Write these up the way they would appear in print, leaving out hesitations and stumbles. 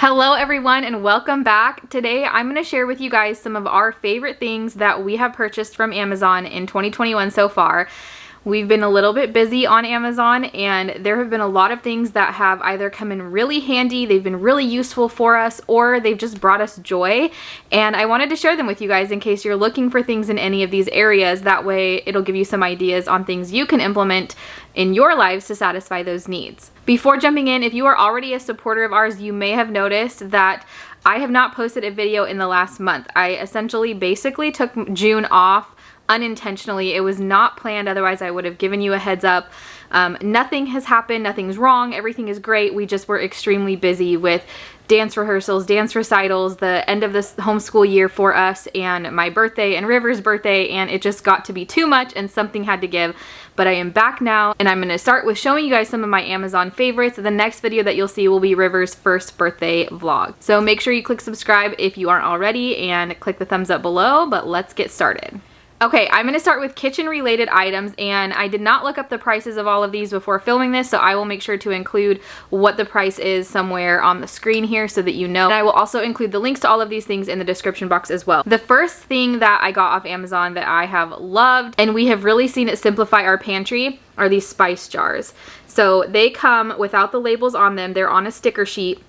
Hello everyone and welcome back. Today I'm going to share with you guys some of our favorite things that we have purchased from Amazon in 2021 so far. We've been a little bit busy on Amazon and there have been a lot of things that have either come in really handy, they've been really useful for us, or they've just brought us joy. And I wanted to share them with you guys in case you're looking for things in any of these areas. That way it'll give you some ideas on things you can implement in your lives to satisfy those needs. Before jumping in, if you are already a supporter of ours, you may have noticed that I have not posted a video in the last month. I essentially basically took June off unintentionally. It was not planned, otherwise I would have given you a heads up. Nothing has happened, nothing's wrong, everything is great. We just were extremely busy with dance rehearsals, dance recitals, the end of this homeschool year for us, and my birthday and River's birthday, and it just got to be too much and something had to give. But I am back now and I'm going to start with showing you guys some of my Amazon favorites. The next video that you'll see will be River's first birthday vlog. So make sure you click subscribe if you aren't already and click the thumbs up below, but let's get started. Okay, I'm going to start with kitchen related items, and I did not look up the prices of all of these before filming this, so I will make sure to include what the price is somewhere on the screen here so that you know. And I will also include the links to all of these things in the description box as well. The first thing that I got off Amazon that I have loved, and we have really seen it simplify our pantry, are these spice jars. So they come without the labels on them. They're on a sticker sheet.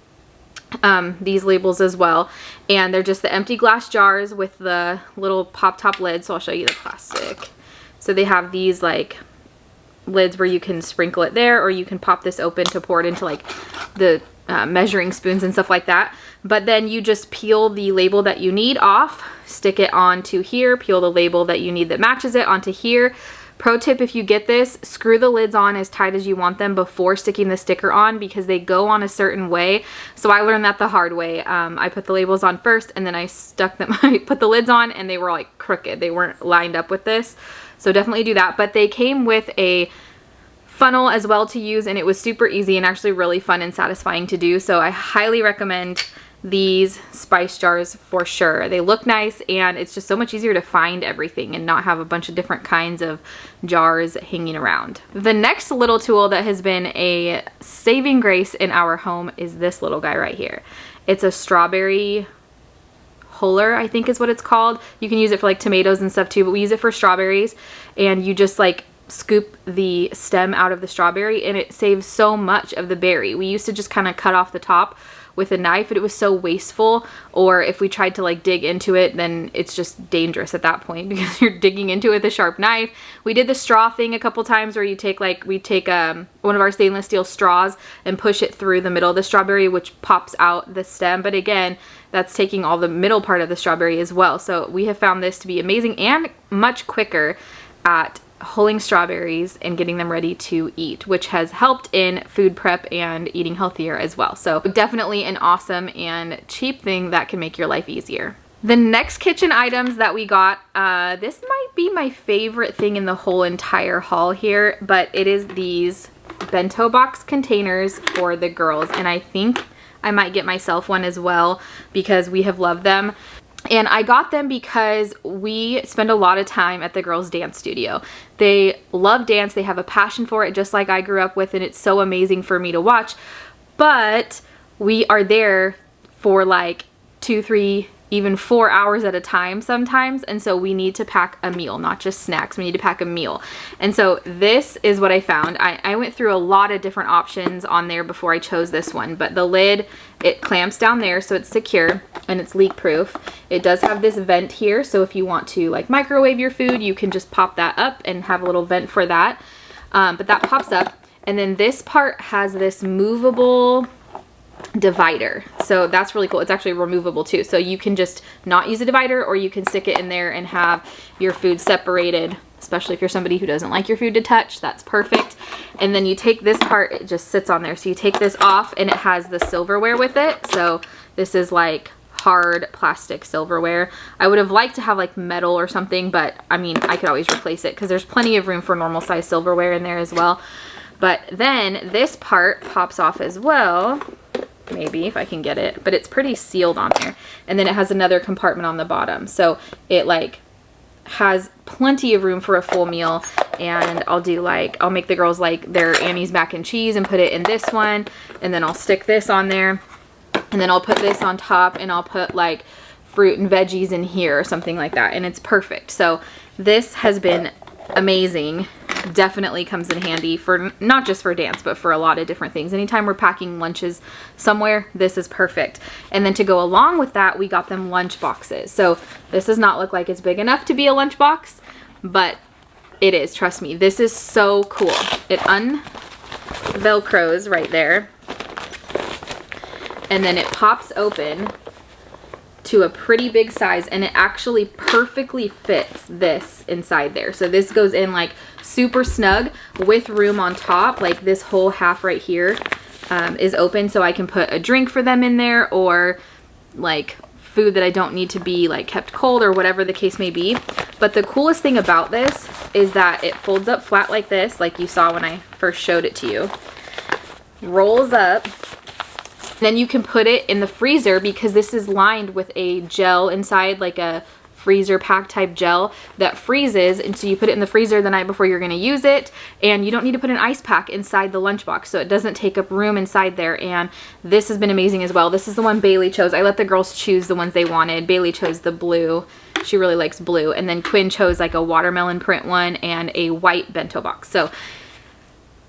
These labels as well, and they're just the empty glass jars with the little pop top lids. So I'll show you the plastic. So they have these like lids where you can sprinkle it there, or you can pop this open to pour it into like the measuring spoons and stuff like that. But then you just peel the label that you need off, stick it onto here, peel the label that you need that matches it onto here. Pro tip, if you get this, screw the lids on as tight as you want them before sticking the sticker on, because they go on a certain way. So I learned that the hard way. I put the labels on first and then I stuck them, I put the lids on and they were like crooked. They weren't lined up with this. So definitely do that. But they came with a funnel as well to use, and it was super easy and actually really fun and satisfying to do. So I highly recommend these spice jars for sure. They look nice and it's just so much easier to find everything and not have a bunch of different kinds of jars hanging around. The next little tool that has been a saving grace in our home is this little guy right here. It's a strawberry huller, I think is what it's called. You can use it for like tomatoes and stuff too, but we use it for strawberries, and you just like scoop the stem out of the strawberry and it saves so much of the berry. We used to just kind of cut off the top with a knife, but it was so wasteful, or if we tried to like dig into it, then it's just dangerous at that point because you're digging into it with a sharp knife. We did the straw thing a couple times where you take like, we take one of our stainless steel straws and push it through the middle of the strawberry, which pops out the stem, but again, that's taking all the middle part of the strawberry as well. So we have found this to be amazing and much quicker at hulling strawberries and getting them ready to eat, which has helped in food prep and eating healthier as well. So definitely an awesome and cheap thing that can make your life easier. The next kitchen items that we got, this might be my favorite thing in the whole entire haul here, but it is these bento box containers for the girls, and I think I might get myself one as well because we have loved them. And I got them because we spend a lot of time at the girls' dance studio. They love dance, they have a passion for it just like I grew up with, and it's so amazing for me to watch. But we are there for like 2, 3, even 4 hours at a time sometimes, and so we need to pack a meal, not just snacks. We need to pack a meal. And so this is what I found. I went through a lot of different options on there before I chose this one, but the lid, it clamps down there so it's secure and it's leak proof. It does have this vent here, so if you want to like microwave your food, you can just pop that up and have a little vent for that. But that pops up, and then this part has this movable divider, so that's really cool. It's actually removable too, so you can just not use a divider, or you can stick it in there and have your food separated, especially if you're somebody who doesn't like your food to touch. That's perfect. And then you take this part, it just sits on there, so you take this off and it has the silverware with it. So this is like hard plastic silverware. I would have liked to have like metal or something, but I mean, I could always replace it because there's plenty of room for normal size silverware in there as well. But then this part pops off as well, maybe if I can get it, but it's pretty sealed on there. And then it has another compartment on the bottom, so it like has plenty of room for a full meal. And I'll make the girls like their Annie's mac and cheese and put it in this one, and then I'll stick this on there. And then I'll put this on top, and I'll put like fruit and veggies in here or something like that, and it's perfect. So this has been amazing. Definitely comes in handy for not just for dance, but for a lot of different things. Anytime we're packing lunches somewhere, this is perfect. And then to go along with that, we got them lunch boxes. So this does not look like it's big enough to be a lunch box, but it is, trust me. This is so cool. It velcros right there, and then it pops open to a pretty big size, and it actually perfectly fits this inside there. So this goes in like super snug with room on top. Like this whole half right here is open, so I can put a drink for them in there, or like food that I don't need to be like kept cold, or whatever the case may be. But the coolest thing about this is that it folds up flat like this, like you saw when I first showed it to you. Rolls up. Then you can put it in the freezer, because this is lined with a gel inside, like a freezer pack type gel that freezes, and so you put it in the freezer the night before you're going to use it, and you don't need to put an ice pack inside the lunchbox, so it doesn't take up room inside there. And this has been amazing as well. This is the one Bailey chose. I let the girls choose the ones they wanted. Bailey chose the blue. She really likes blue. And then Quinn chose like a watermelon print one and a white bento box. So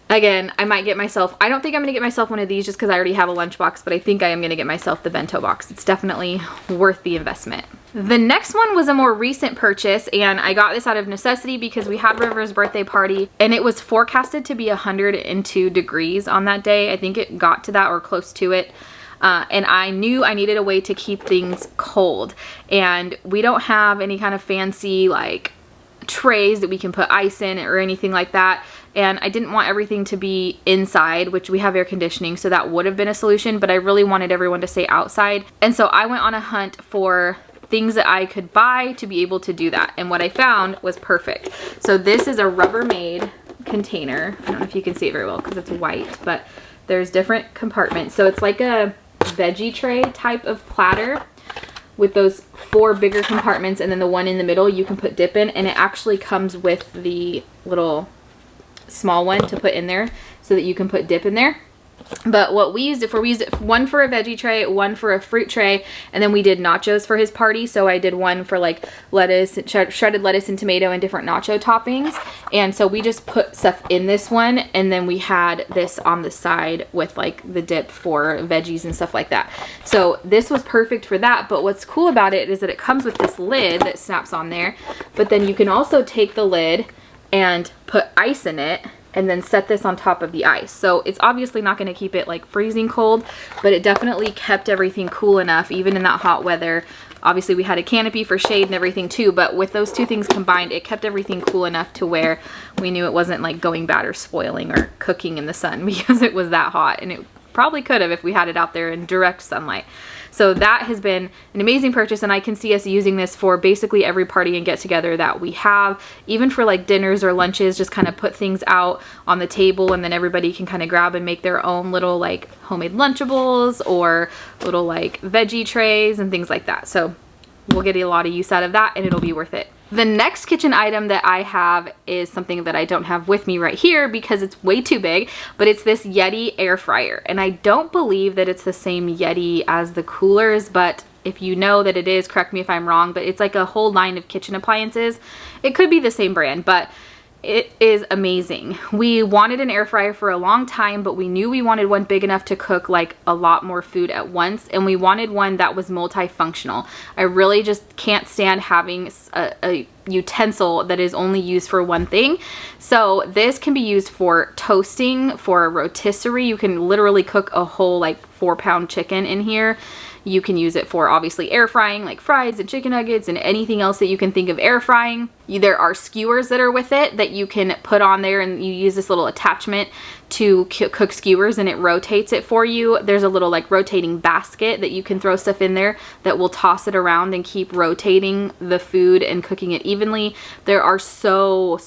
again, I might get myself, I don't think I'm going to get myself one of these just because I already have a lunchbox, but I think I am going to get myself the bento box. It's definitely worth the investment. The next one was a more recent purchase, and I got this out of necessity because we had River's birthday party, and it was forecasted to be 102 degrees on that day. I think it got to that or close to it. And I knew I needed a way to keep things cold. And we don't have any kind of fancy like trays that we can put ice in or anything like that. And I didn't want everything to be inside, which we have air conditioning, so that would have been a solution, but I really wanted everyone to stay outside. And so I went on a hunt for things that I could buy to be able to do that. And what I found was perfect. So this is a Rubbermaid container. I don't know if you can see it very well because it's white, but there's different compartments. So it's like a veggie tray type of platter with those 4 bigger compartments, and then the one in the middle you can put dip in, and it actually comes with the little small one to put in there so that you can put dip in there. But what we used it for, we used it one for a veggie tray, one for a fruit tray, and then we did nachos for his party. So I did one for like lettuce, shredded lettuce and tomato and different nacho toppings. And so we just put stuff in this one, and then we had this on the side with like the dip for veggies and stuff like that. So this was perfect for that. But what's cool about it is that it comes with this lid that snaps on there, but then you can also take the lid and put ice in it and then set this on top of the ice. So it's obviously not going to keep it like freezing cold, but it definitely kept everything cool enough even in that hot weather. Obviously we had a canopy for shade and everything too, but with those two things combined, it kept everything cool enough to where we knew it wasn't like going bad or spoiling or cooking in the sun, because it was that hot, and it probably could have if we had it out there in direct sunlight. So that has been an amazing purchase, and I can see us using this for basically every party and get together that we have, even for like dinners or lunches. Just kind of put things out on the table, and then everybody can kind of grab and make their own little like homemade Lunchables or little like veggie trays and things like that. So we'll get a lot of use out of that, and it'll be worth it. The next kitchen item that I have is something that I don't have with me right here because it's way too big, but it's this Yeti air fryer. And I don't believe that it's the same Yeti as the coolers, but if you know that it is, correct me if I'm wrong, but it's like a whole line of kitchen appliances. It could be the same brand, but it is amazing. We wanted an air fryer for a long time, but we knew we wanted one big enough to cook like a lot more food at once, and we wanted one that was multifunctional. I really just can't stand having a utensil that is only used for one thing. So this can be used for toasting, for a rotisserie. You can literally cook a whole like 4-pound chicken in here. You can use it for obviously air frying, like fries and chicken nuggets and anything else that you can think of air frying. There are skewers that are with it that you can put on there, and you use this little attachment to cook skewers, and it rotates it for you. There's a little like rotating basket that you can throw stuff in there that will toss it around and keep rotating the food and cooking it evenly. There are so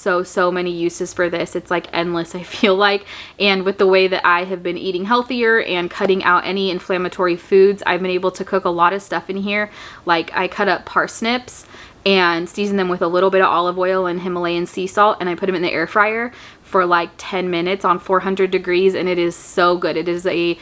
many uses for this. It's like endless, I feel like. And with the way that I have been eating healthier and cutting out any inflammatory foods, I've been able to cook a lot of stuff in here. Like I cut up parsnips and season them with a little bit of olive oil and Himalayan sea salt, and I put them in the air fryer for like 10 minutes on 400 degrees, and it is so good. It is a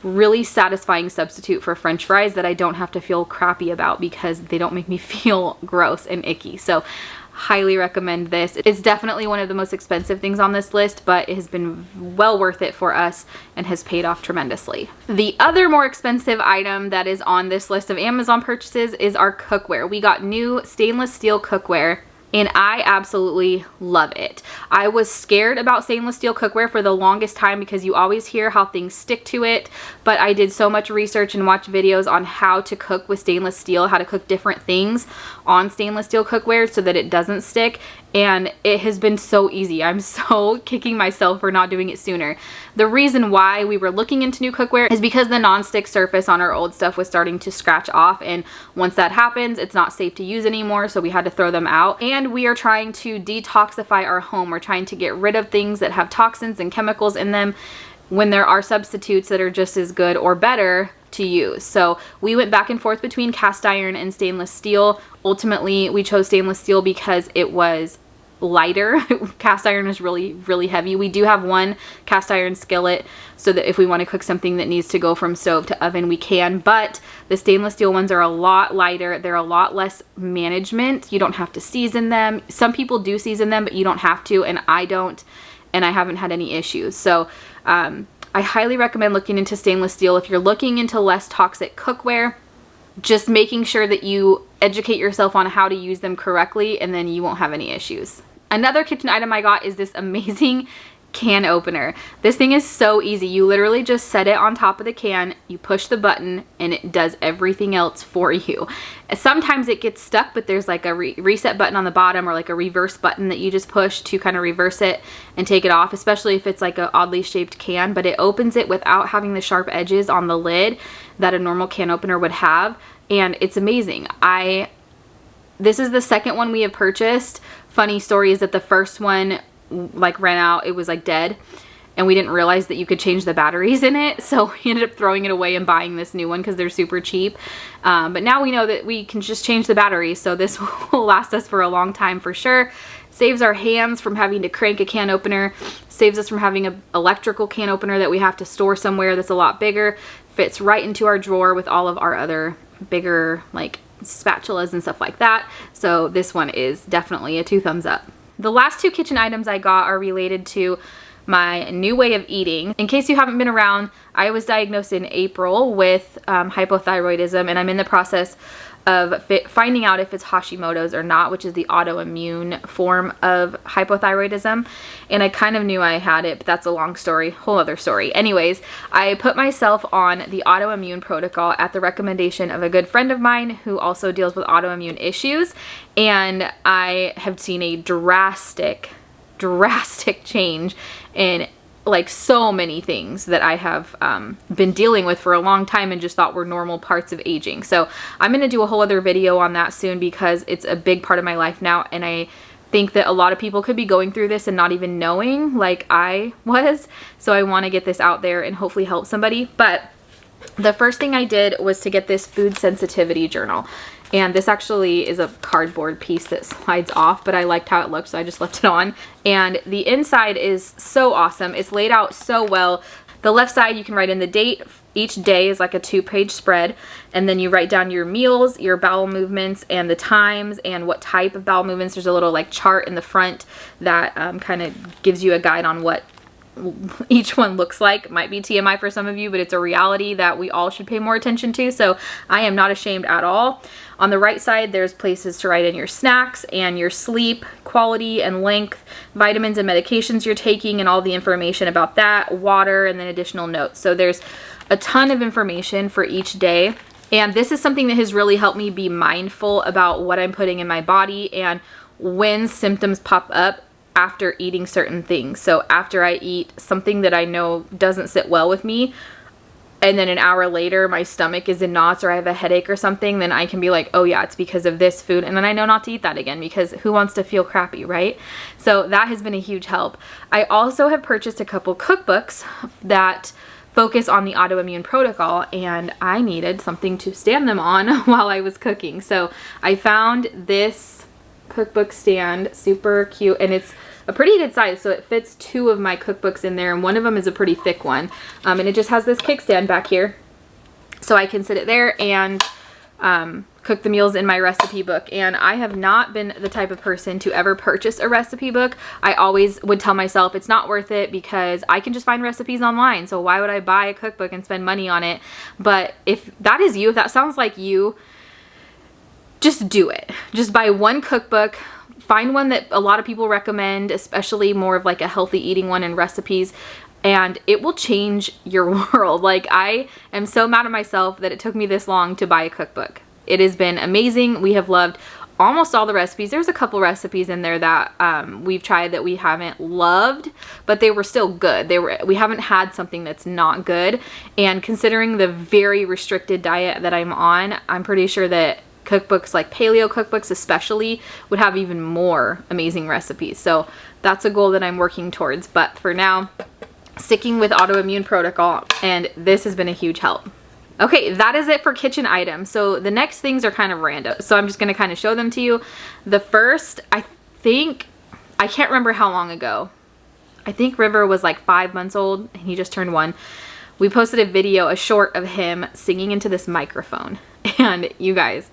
really satisfying substitute for French fries that I don't have to feel crappy about because they don't make me feel gross and icky. So highly recommend this. It's definitely one of the most expensive things on this list, but it has been well worth it for us and has paid off tremendously. The other more expensive item that is on this list of Amazon purchases is our cookware. We got new stainless steel cookware, and I absolutely love it. I was scared about stainless steel cookware for the longest time because you always hear how things stick to it, but I did so much research and watched videos on how to cook with stainless steel, how to cook different things on stainless steel cookware so that it doesn't stick, and it has been so easy. I'm so kicking myself for not doing it sooner. The reason why we were looking into new cookware is because the non-stick surface on our old stuff was starting to scratch off, and once that happens, it's not safe to use anymore, so we had to throw them out. And we are trying to detoxify our home. We're trying to get rid of things that have toxins and chemicals in them when there are substitutes that are just as good or better to use. So we went back and forth between cast iron and stainless steel. Ultimately, we chose stainless steel because it was lighter. Cast iron is really heavy. We do have one cast iron skillet so that if we want to cook something that needs to go from stove to oven, we can, but the stainless steel ones are a lot lighter. They're a lot less management. You don't have to season them. Some people do season them, but you don't have to, and I don't, and I haven't had any issues. So I highly recommend looking into stainless steel if you're looking into less toxic cookware. Just making sure that you educate yourself on how to use them correctly, and then you won't have any issues. Another kitchen item I got is this amazing can opener. This thing is so easy. You literally just set it on top of the can, you push the button, and it does everything else for you. Sometimes it gets stuck, but there's like a reset button on the bottom, or like a reverse button that you just push to kind of reverse it and take it off, especially if it's like an oddly shaped can, but it opens it without having the sharp edges on the lid that a normal can opener would have, and it's amazing. This is the second one we have purchased. Funny story is that the first one like ran out, it was like dead, and we didn't realize that you could change the batteries in it, so we ended up throwing it away and buying this new one because they're super cheap. But now we know that we can just change the batteries, so this will last us for a long time for sure. Saves our hands from having to crank a can opener, saves us from having an electrical can opener that we have to store somewhere that's a lot bigger, fits right into our drawer with all of our other bigger like spatulas and stuff like that. So this one is definitely a 2 thumbs up. The last 2 kitchen items I got are related to my new way of eating. In case you haven't been around, I was diagnosed in April with hypothyroidism, and I'm in the process of finding out if it's Hashimoto's or not, which is the autoimmune form of hypothyroidism. And I kind of knew I had it, but that's a long story, whole other story. Anyways, I put myself on the autoimmune protocol at the recommendation of a good friend of mine who also deals with autoimmune issues, and I have seen a drastic change in like so many things that I have been dealing with for a long time and just thought were normal parts of aging. So I'm going to do a whole other video on that soon because it's a big part of my life now, and I think that a lot of people could be going through this and not even knowing, like I was. So I want to get this out there and hopefully help somebody. But the first thing I did was to get this food sensitivity journal. And this actually is a cardboard piece that slides off, but I liked how it looked, so I just left it on. And the inside is so awesome. It's laid out so well. The left side, you can write in the date. Each day is like a 2-page spread, and then you write down your meals, your bowel movements, and the times, and what type of bowel movements. There's a little like chart in the front that kind of gives you a guide on what each one looks like. It might be TMI for some of you, but it's a reality that we all should pay more attention to, so I am not ashamed at all. On the right side, there's places to write in your snacks and your sleep quality and length, vitamins and medications you're taking, and all the information about that, water, and then additional notes. So there's a ton of information for each day, and this is something that has really helped me be mindful about what I'm putting in my body and when symptoms pop up after eating certain things. So after I eat something that I know doesn't sit well with me, and then an hour later my stomach is in knots or I have a headache or something, then I can be like, oh yeah, it's because of this food, and then I know not to eat that again, because who wants to feel crappy, right? So that has been a huge help. I also have purchased a couple cookbooks that focus on the autoimmune protocol, and I needed something to stand them on while I was cooking. So I found this Cookbook Stand, super cute, and it's a pretty good size. So it fits 2 of my cookbooks in there, and one of them is a pretty thick one. And it just has this kickstand back here. So I can sit it there and cook the meals in my recipe book. And I have not been the type of person to ever purchase a recipe book. I always would tell myself it's not worth it because I can just find recipes online. So why would I buy a cookbook and spend money on it? But if that is you, if that sounds like you, just do it. Just buy one cookbook. Find one that a lot of people recommend, especially more of like a healthy eating one and recipes, and it will change your world. Like, I am so mad at myself that it took me this long to buy a cookbook. It has been amazing. We have loved almost all the recipes. There's a couple recipes in there that we've tried that we haven't loved, but they were still good. We haven't had something that's not good. And considering the very restricted diet that I'm on, I'm pretty sure that cookbooks like paleo cookbooks especially would have even more amazing recipes. So that's a goal that I'm working towards. But for now, sticking with autoimmune protocol, and this has been a huge help. Okay, that is it for kitchen items. So the next things are kind of random. So I'm just going to kind of show them to you. The first, I can't remember how long ago. I think River was like 5 months old and he just turned 1. We posted a video, a short of him singing into this microphone. And you guys,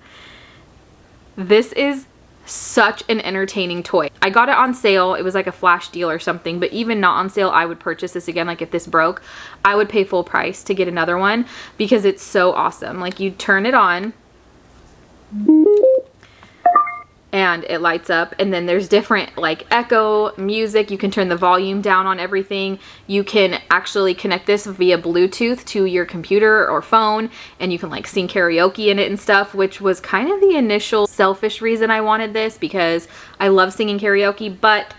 this is such an entertaining toy. I got it on sale. It was like a flash deal or something, but even not on sale, I would purchase this again. Like if this broke, I would pay full price to get another one because it's so awesome. Like you turn it on and it lights up, and then there's different like echo music. You can turn the volume down on everything. You can actually connect this via Bluetooth to your computer or phone, and you can like sing karaoke in it and stuff, which was kind of the initial selfish reason I wanted this, because I love singing karaoke, but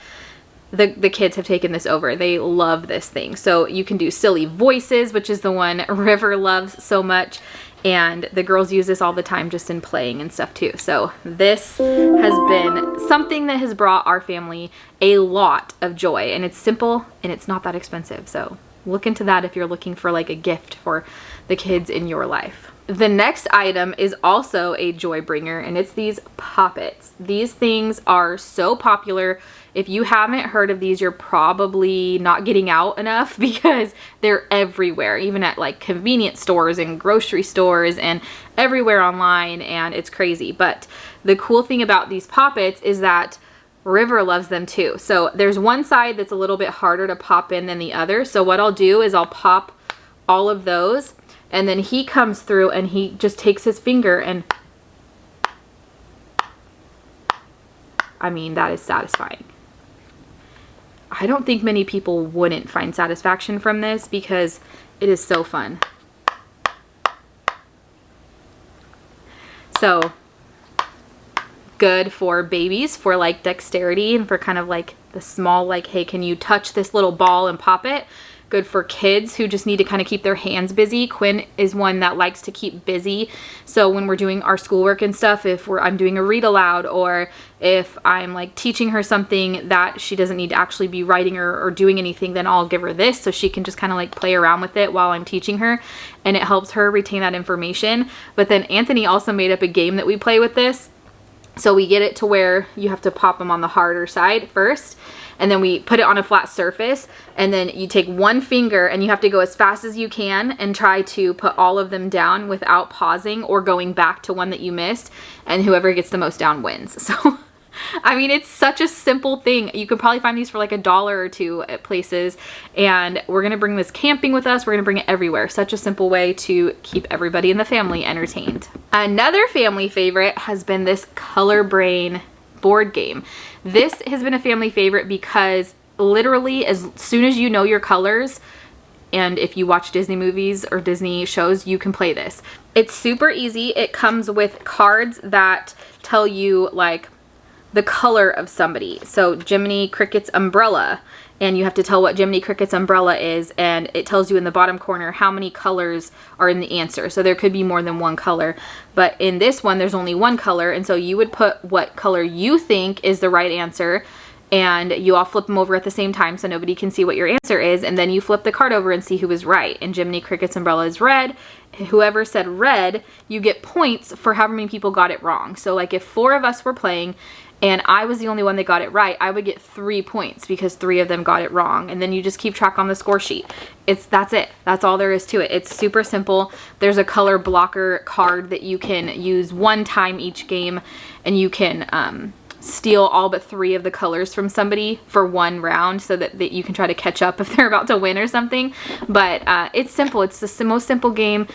the kids have taken this over. They love this thing. So you can do silly voices, which is the one River loves so much. And the girls use this all the time just in playing and stuff too. So this has been something that has brought our family a lot of joy, and it's simple and it's not that expensive. So look into that if you're looking for like a gift for the kids in your life. The next item is also a joy bringer, and it's these Poppets. These things are so popular. If you haven't heard of these, you're probably not getting out enough because they're everywhere, even at like convenience stores and grocery stores and everywhere online, and it's crazy. But the cool thing about these Poppets is that River loves them too. So there's one side that's a little bit harder to pop in than the other. So what I'll do is I'll pop all of those, and then he comes through and he just takes his finger and, I mean, that is satisfying. I don't think many people wouldn't find satisfaction from this because it is so fun. So good for babies, for like dexterity and for kind of like the small, like, hey, can you touch this little ball and pop it? Good for kids who just need to kind of keep their hands busy. Quinn is one that likes to keep busy. So when we're doing our schoolwork and stuff, if I'm doing a read aloud, or if I'm like teaching her something that she doesn't need to actually be writing or doing anything, then I'll give her this so she can just kind of like play around with it while I'm teaching her, and it helps her retain that information. But then Anthony also made up a game that we play with this. So we get it to where you have to pop them on the harder side first, and then we put it on a flat surface, and then you take one finger and you have to go as fast as you can and try to put all of them down without pausing or going back to one that you missed, and whoever gets the most down wins. So I mean, it's such a simple thing. You could probably find these for like $1 or $2 at places, and we're gonna bring this camping with us. We're gonna bring it everywhere. Such a simple way to keep everybody in the family entertained. Another family favorite has been this Color Brain board game. This has been a family favorite because literally as soon as you know your colors, and if you watch Disney movies or Disney shows, you can play this. It's super easy. It comes with cards that tell you like the color of somebody. So Jiminy Cricket's umbrella, and you have to tell what Jiminy Cricket's umbrella is, and it tells you in the bottom corner how many colors are in the answer. So there could be more than one color, but in this one there's only one color, and so you would put what color you think is the right answer, and you all flip them over at the same time so nobody can see what your answer is, and then you flip the card over and see who was right. And Jiminy Cricket's umbrella is red. Whoever said red, you get points for however many people got it wrong. So like if 4 of us were playing and I was the only one that got it right, I would get 3 points because 3 of them got it wrong. And then you just keep track on the score sheet. That's it. That's all there is to it. It's super simple. There's a color blocker card that you can use 1 time each game, and you can steal all but 3 of the colors from somebody for 1 round so that you can try to catch up if they're about to win or something. But it's simple. It's the most simple game.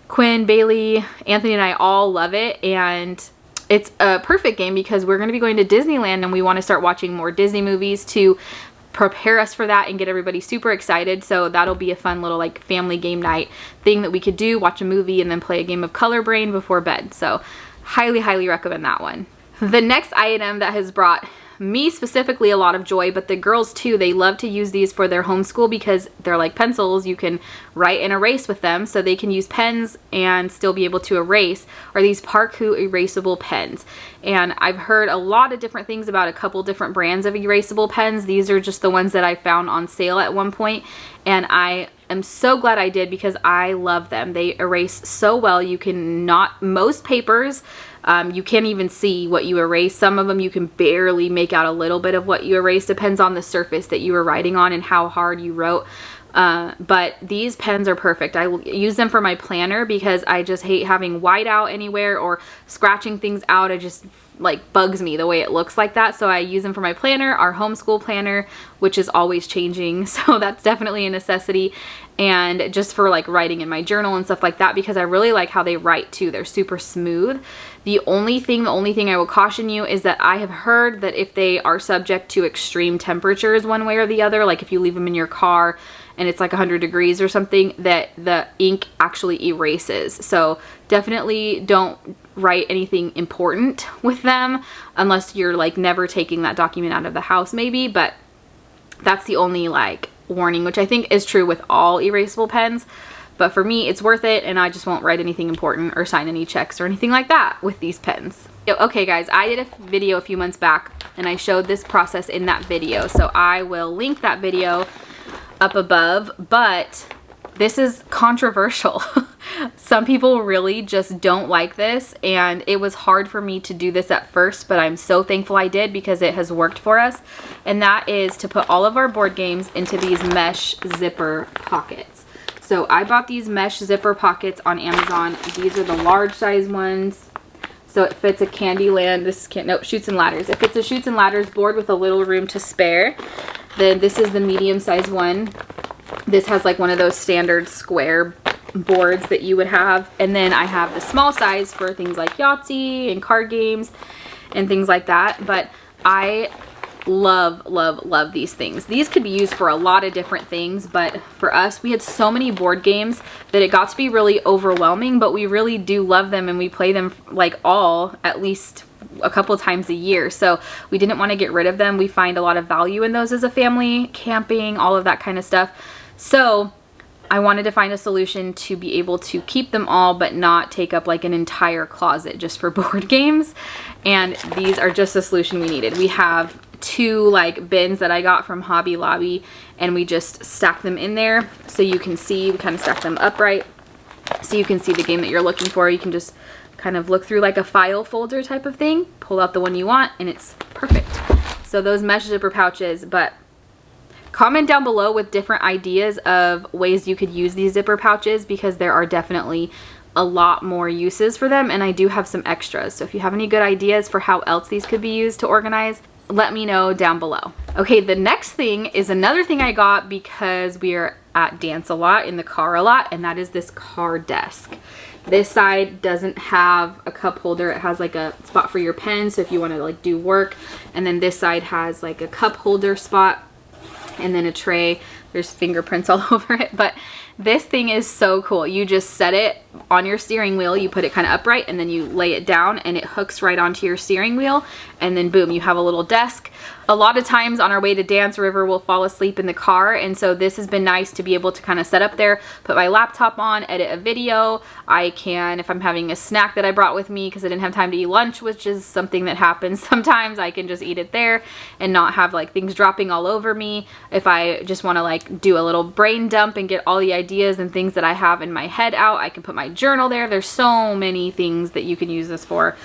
Quinn, Bailey, Anthony, and I all love it, and it's a perfect game because we're going to be going to Disneyland and we want to start watching more Disney movies to prepare us for that and get everybody super excited. So that'll be a fun little like family game night thing that we could do, watch a movie and then play a game of Color Brain before bed. So highly recommend that one. The next item that has brought me specifically a lot of joy, but the girls too, they love to use these for their homeschool because they're like pencils. You can write and erase with them, so they can use pens and still be able to erase, are these Parkoo erasable pens. And I've heard a lot of different things about a couple different brands of erasable pens. These are just the ones that I found on sale at one point, and I am so glad I did because I love them. They erase so well. You can most papers, you can't even see what you erase. Some of them you can barely make out a little bit of what you erased. Depends on the surface that you were writing on and how hard you wrote. But these pens are perfect. I use them for my planner because I just hate having white out anywhere or scratching things out. It just like bugs me the way it looks like that. So I use them for my planner, our homeschool planner, which is always changing. So that's definitely a necessity. And just for like writing in my journal and stuff like that, because I really like how they write too. They're super smooth. The only thing I will caution you is that I have heard that if they are subject to extreme temperatures one way or the other, like if you leave them in your car and it's like 100 degrees or something, that the ink actually erases. So definitely don't write anything important with them unless you're like never taking that document out of the house maybe, but that's the only like warning, which I think is true with all erasable pens. But for me, it's worth it, and I just won't write anything important or sign any checks or anything like that with these pens. Okay guys, I did a video a few months back and I showed this process in that video, so I will link that video up above, but this is controversial. Some people really just don't like this, and it was hard for me to do this at first, but I'm so thankful I did because it has worked for us. And that is to put all of our board games into these mesh zipper pockets. So I bought these mesh zipper pockets on Amazon. These are the large size ones. So it fits a Candyland, Chutes and Ladders. If it's a Chutes and Ladders board with a little room to spare, then this is the medium size one. This has like one of those standard square boards that you would have. And then I have the small size for things like Yahtzee and card games and things like that. But I love these things. These could be used for a lot of different things, but for us, we had so many board games that it got to be really overwhelming, but we really do love them and we play them like at least a couple times a year. So we didn't want to get rid of them. We find a lot of value in those as a family, camping, all of that kind of stuff. So I wanted to find a solution to be able to keep them all but not take up like an entire closet just for board games. And these are just the solution we needed. We have 2 like bins that I got from Hobby Lobby, and we just stack them in there so you can see. We kind of stack them upright so you can see the game that you're looking for. You can just kind of look through like a file folder type of thing, pull out the one you want, and it's perfect. So those mesh zipper pouches. But comment down below with different ideas of ways you could use these zipper pouches, because there are definitely a lot more uses for them, and I do have some extras. So if you have any good ideas for how else these could be used to organize, let me know down below. Okay, the next thing is another thing I got because we are at dance a lot, in the car a lot, and that is this car desk. This side doesn't have a cup holder. It has like a spot for your pen, so if you want to like do work. And then this side has like a cup holder spot and then a tray there's fingerprints all over it, but this thing is so cool. You just set it on your steering wheel, you put it kind of upright, and then you lay it down and it hooks right onto your steering wheel, and then boom, you have a little desk. A lot of times on our way to dance, River will fall asleep in the car, and so this has been nice to be able to kind of set up there, put my laptop on, edit a video. I can, if I'm having a snack that I brought with me because I didn't have time to eat lunch, which is something that happens sometimes, I can just eat it there and not have like things dropping all over me. If I just want to like do a little brain dump and get all the ideas and things that I have in my head out, I can put my journal there. There's so many things that you can use this for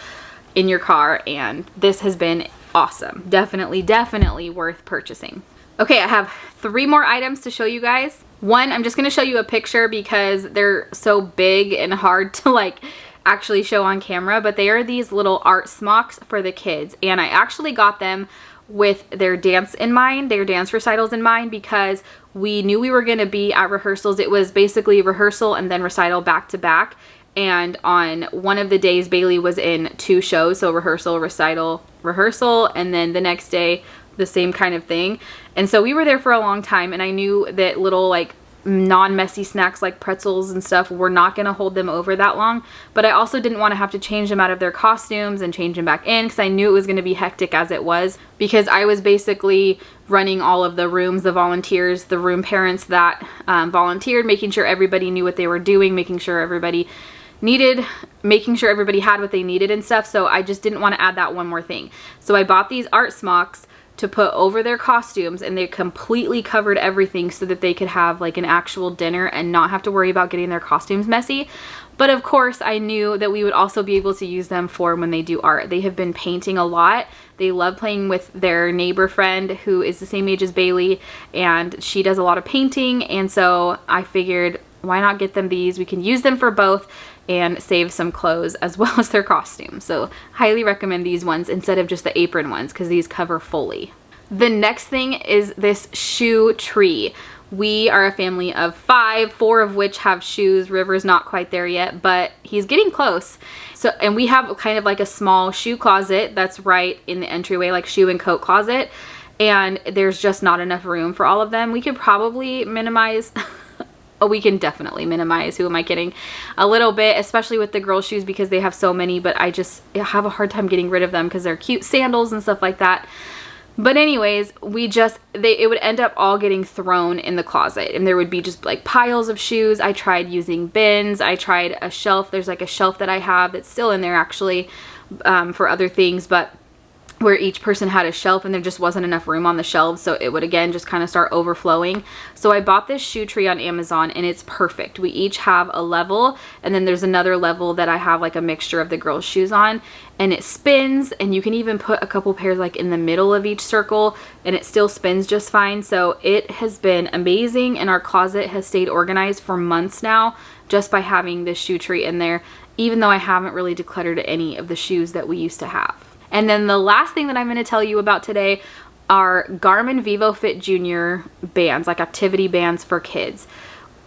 in your car, and this has been awesome. Definitely worth purchasing. Okay, I have 3 more items to show you guys. One, I'm just going to show you a picture because they're so big and hard to like actually show on camera, but they are these little art smocks for the kids, and I actually got them with their dance in mind, their dance recitals in mind, because we knew we were going to be at rehearsals. It was basically rehearsal and then recital back to back. And on one of the days, Bailey was in 2 shows, so rehearsal, recital, rehearsal, and then the next day, the same kind of thing. And so we were there for a long time, and I knew that little like non-messy snacks like pretzels and stuff were not going to hold them over that long, but I also didn't want to have to change them out of their costumes and change them back in because I knew it was going to be hectic as it was, because I was basically running all of the rooms, the volunteers, the room parents that volunteered, making sure everybody knew what they were doing, making sure everybody had what they needed and stuff. So I just didn't want to add that one more thing. So I bought these art smocks to put over their costumes, and they completely covered everything so that they could have like an actual dinner and not have to worry about getting their costumes messy. But of course I knew that we would also be able to use them for when they do art. They have been painting a lot. They love playing with their neighbor friend who is the same age as Bailey, and she does a lot of painting, and so I figured why not get them these? We can use them for both and save some clothes as well as their costumes. So highly recommend these ones instead of just the apron ones because these cover fully. The next thing is this shoe tree. We are a family of 5, 4 of which have shoes. River's not quite there yet, but he's getting close. So, and we have kind of like a small shoe closet that's right in the entryway, like shoe and coat closet. And there's just not enough room for all of them. We could probably minimize oh, we can definitely minimize, who am I kidding, a little bit, especially with the girls' shoes because they have so many, but I have a hard time getting rid of them because they're cute sandals and stuff like that. But anyways, it would end up all getting thrown in the closet, and there would be just like piles of shoes. I tried using bins. I tried a shelf. There's like a shelf that I have that's still in there actually for other things, but where each person had a shelf and there just wasn't enough room on the shelves, so it would again just kind of start overflowing. So I bought this shoe tree on Amazon, and it's perfect. We each have a level, and then there's another level that I have like a mixture of the girls' shoes on, and it spins, and you can even put a couple pairs like in the middle of each circle, and it still spins just fine. So it has been amazing, and our closet has stayed organized for months now just by having this shoe tree in there, even though I haven't really decluttered any of the shoes that we used to have. And then the last thing that I'm going to tell you about today are Garmin Vivofit Junior bands, like activity bands for kids.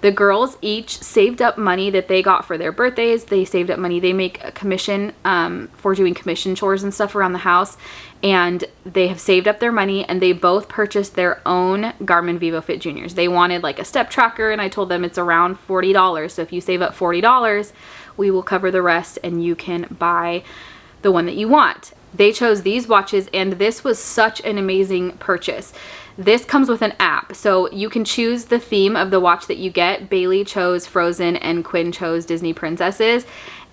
The girls each saved up money that they got for their birthdays. They saved up money. They make a commission for doing commission chores and stuff around the house. And they have saved up their money, and they both purchased their own Garmin Vivofit Juniors. They wanted like a step tracker, and I told them it's around $40. So if you save up $40, we will cover the rest and you can buy the one that you want. They chose these watches, and this was such an amazing purchase. This comes with an app, so you can choose the theme of the watch that you get. Bailey chose Frozen and Quinn chose Disney Princesses,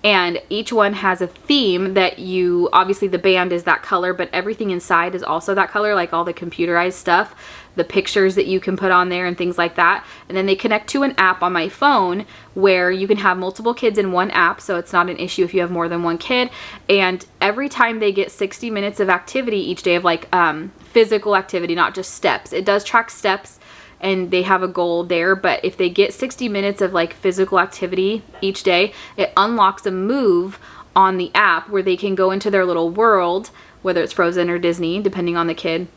and each one has a theme that obviously the band is that color, but everything inside is also that color, like all the computerized stuff, the pictures that you can put on there and things like that. And then they connect to an app on my phone where you can have multiple kids in one app, so it's not an issue if you have more than one kid. And every time they get 60 minutes of activity each day of like physical activity, not just steps. It does track steps, and they have a goal there, but if they get 60 minutes of like physical activity each day, it unlocks a move on the app where they can go into their little world, whether it's Frozen or Disney, depending on the kid,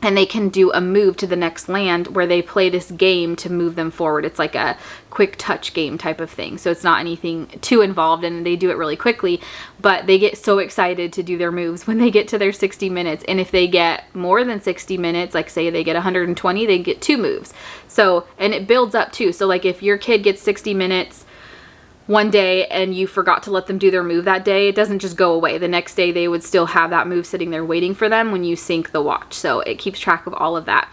and they can do a move to the next land where they play this game to move them forward. It's like a quick touch game type of thing. So it's not anything too involved, and they do it really quickly, but they get so excited to do their moves when they get to their 60 minutes. And if they get more than 60 minutes, like say they get 120, they get 2 moves. So, and it builds up too. So like if your kid gets 60 minutes one day and you forgot to let them do their move that day, it doesn't just go away. The next day they would still have that move sitting there waiting for them when you sync the watch. So it keeps track of all of that.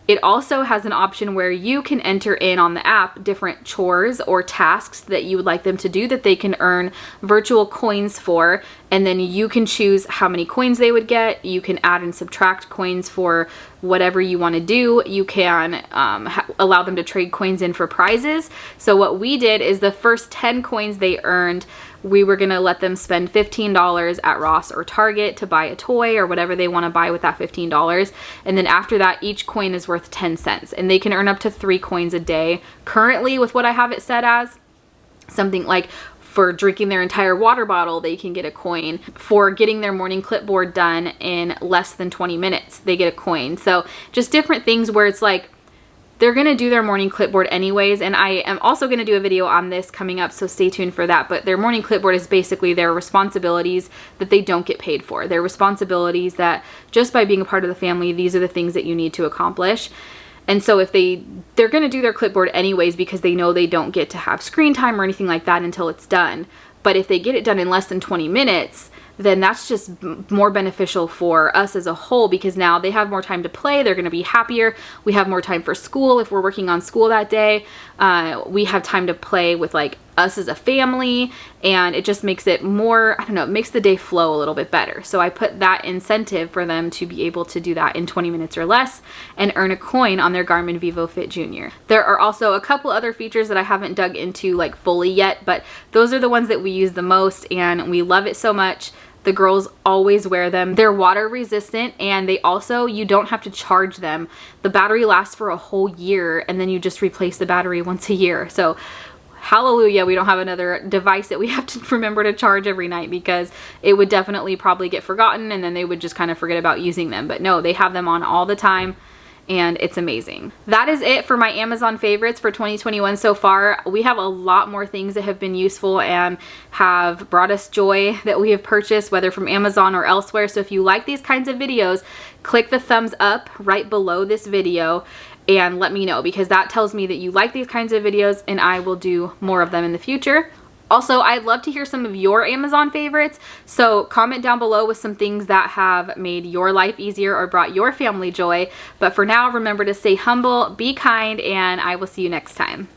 It also has an option where you can enter in on the app different chores or tasks that you would like them to do that they can earn virtual coins for, and then you can choose how many coins they would get. You can add and subtract coins for whatever you want to do. You can allow them to trade coins in for prizes. So what we did is the first 10 coins they earned, we were going to let them spend $15 at Ross or Target to buy a toy or whatever they want to buy with that $15. And then after that, each coin is worth 10 cents, and they can earn up to 3 coins a day. Currently, with what I have it set as, something like for drinking their entire water bottle, they can get a coin. For getting their morning clipboard done in less than 20 minutes, they get a coin. So just different things where it's like, they're going to do their morning clipboard anyways, and I am also going to do a video on this coming up, so stay tuned for that. But their morning clipboard is basically their responsibilities that they don't get paid for. Their responsibilities that just by being a part of the family, these are the things that you need to accomplish. And so if they're going to do their clipboard anyways because they know they don't get to have screen time or anything like that until it's done. But if they get it done in less than 20 minutes, then that's just more beneficial for us as a whole, because now they have more time to play. They're going to be happier. We have more time for school if we're working on school that day. We have time to play with like us as a family, and it just makes it more, I don't know, it makes the day flow a little bit better. So I put that incentive for them to be able to do that in 20 minutes or less and earn a coin on their Garmin Vivofit Junior. There are also a couple other features that I haven't dug into like fully yet, but those are the ones that we use the most, and we love it so much. The girls always wear them. They're water resistant, and they also, you don't have to charge them. The battery lasts for a whole year, and then you just replace the battery once a year. So hallelujah, we don't have another device that we have to remember to charge every night, because it would definitely probably get forgotten and then they would just kind of forget about using them. But no, they have them on all the time, and it's amazing. That is it for my Amazon favorites for 2021 so far. We have a lot more things that have been useful and have brought us joy that we have purchased, whether from Amazon or elsewhere. So if you like these kinds of videos, click the thumbs up right below this video and let me know, because that tells me that you like these kinds of videos and I will do more of them in the future. Also, I'd love to hear some of your Amazon favorites, so comment down below with some things that have made your life easier or brought your family joy. But for now, remember to stay humble, be kind, and I will see you next time.